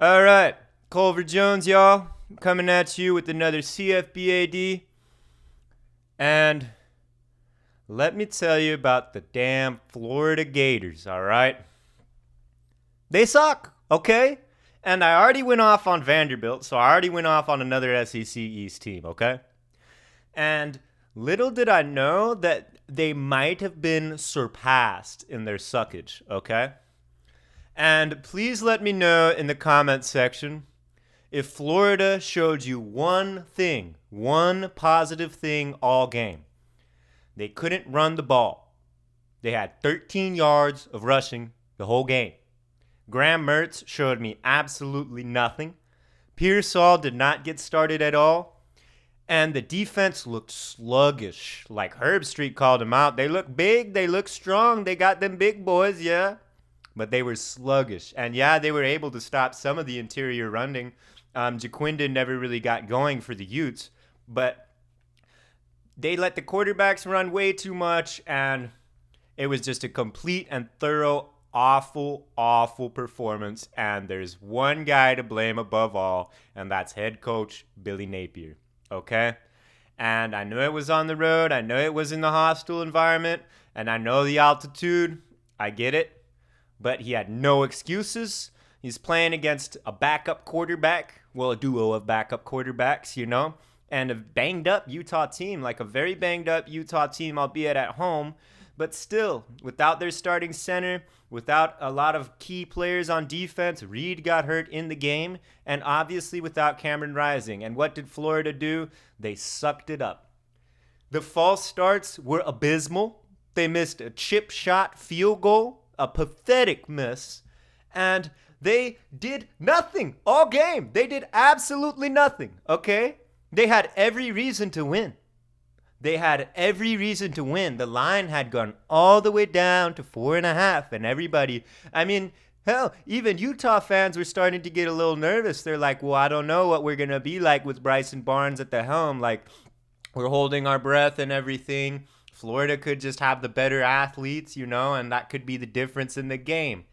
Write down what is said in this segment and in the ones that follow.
All right, Culver Jones, y'all, coming at you with another CFBAD. And let me tell you about the damn Florida Gators, all right? They suck, okay? And I already went off on Vanderbilt, so I already went off on another SEC East team, okay? And little did I know that they might have been surpassed in their suckage, okay? And please let me know in the comments section if Florida showed you one thing, one positive thing all game. They couldn't run the ball. They had 13 yards of rushing the whole game. Graham Mertz showed me absolutely nothing. Pearsall did not get started at all. And the defense looked sluggish. Like Herb Street called them out. They look big. They look strong. They got them big boys, yeah. But they were sluggish. And yeah, they were able to stop some of the interior running. Jaquindon never really got going for the Utes. But they let the quarterbacks run way too much. And it was just a complete and thorough awful performance. And there's one guy to blame above all. And that's head coach Billy Napier. Okay? And I know it was on the road. I know it was in the hostile environment. And I know the altitude. I get it. But he had no excuses. He's playing against a backup quarterback. Well, a duo of backup quarterbacks, you know. And a banged up Utah team. Like a very banged up Utah team, albeit at home. But still, without their starting center, without a lot of key players on defense, Reed got hurt in the game, and obviously without Cameron Rising. And what did Florida do? They sucked it up. The false starts were abysmal. They missed a chip shot field goal, a pathetic miss, and they did nothing all game. They did absolutely nothing, okay? They had every reason to win. They had every reason to win. The line had gone all the way down to 4.5, and everybody, hell, even Utah fans were starting to get a little nervous. They're like, well, I don't know what we're going to be like with Bryson Barnes at the helm. Like, we're holding our breath and everything. Florida could just have the better athletes, you know, and that could be the difference in the game.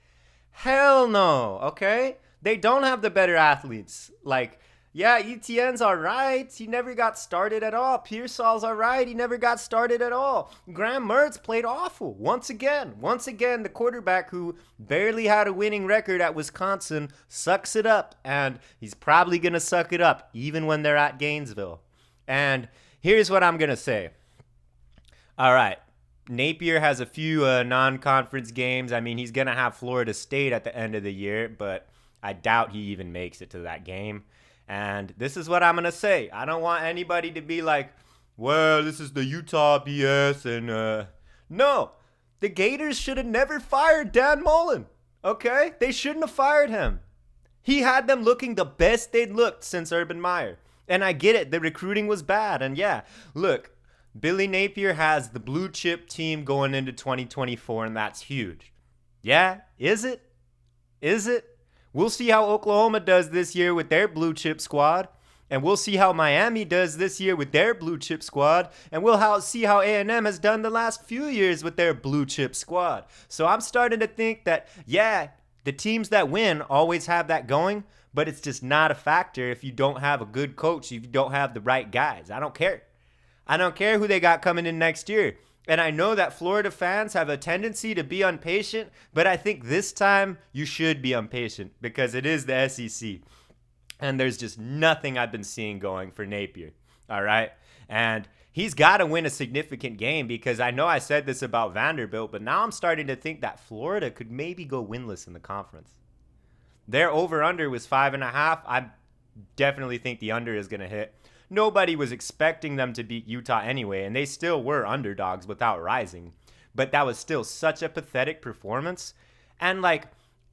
Hell no, okay? They don't have the better athletes. Like, yeah, Etienne's all right. He never got started at all. Pearsall's all right. He never got started at all. Graham Mertz played awful. Once again, the quarterback who barely had a winning record at Wisconsin sucks it up. And he's probably going to suck it up even when they're at Gainesville. And here's what I'm going to say. All right. Napier has a few non-conference games. I mean, he's going to have Florida State at the end of the year, but I doubt he even makes it to that game. And this is what I'm going to say. I don't want anybody to be like, well, this is the Utah BS. And no, the Gators should have never fired Dan Mullen. Okay? They shouldn't have fired him. He had them looking the best they'd looked since Urban Meyer. And I get it. The recruiting was bad. And yeah, look, Billy Napier has the blue chip team going into 2024, and that's huge. Yeah, is it? Is it? We'll see how Oklahoma does this year with their blue chip squad. And we'll see how Miami does this year with their blue chip squad. And we'll see how A&M has done the last few years with their blue chip squad. So I'm starting to think that, yeah, the teams that win always have that going. But it's just not a factor if you don't have a good coach, if you don't have the right guys. I don't care. I don't care who they got coming in next year. And I know that Florida fans have a tendency to be impatient, but I think this time you should be impatient because it is the SEC. And there's just nothing I've been seeing going for Napier. All right? And he's got to win a significant game because I know I said this about Vanderbilt, but now I'm starting to think that Florida could maybe go winless in the conference. Their over-under was 5.5. I definitely think the under is going to hit. Nobody was expecting them to beat Utah anyway, and they still were underdogs without Rising. But that was still such a pathetic performance. And, like,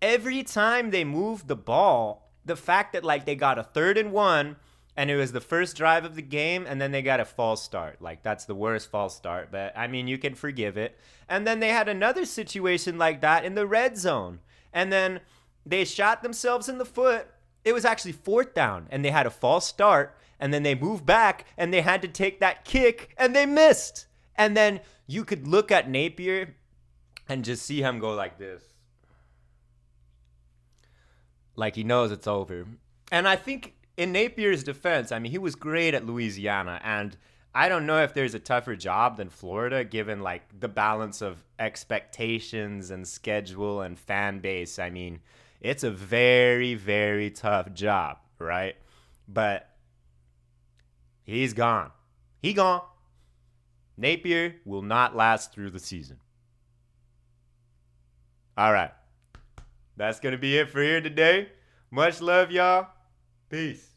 every time they moved the ball, the fact that, like, they got a 3rd and 1, and it was the first drive of the game, and then they got a false start. Like, that's the worst false start, but, I mean, you can forgive it. And then they had another situation like that in the red zone. And then they shot themselves in the foot. It was actually 4th down, and they had a false start. And then they moved back, and they had to take that kick, and they missed. And then you could look at Napier and just see him go like this. Like he knows it's over. And I think in Napier's defense, I mean, he was great at Louisiana, and I don't know if there's a tougher job than Florida, given like the balance of expectations and schedule and fan base. I mean, it's a very, very tough job, right? But he's gone. He gone. Napier will not last through the season. All right. That's going to be it for here today. Much love, y'all. Peace.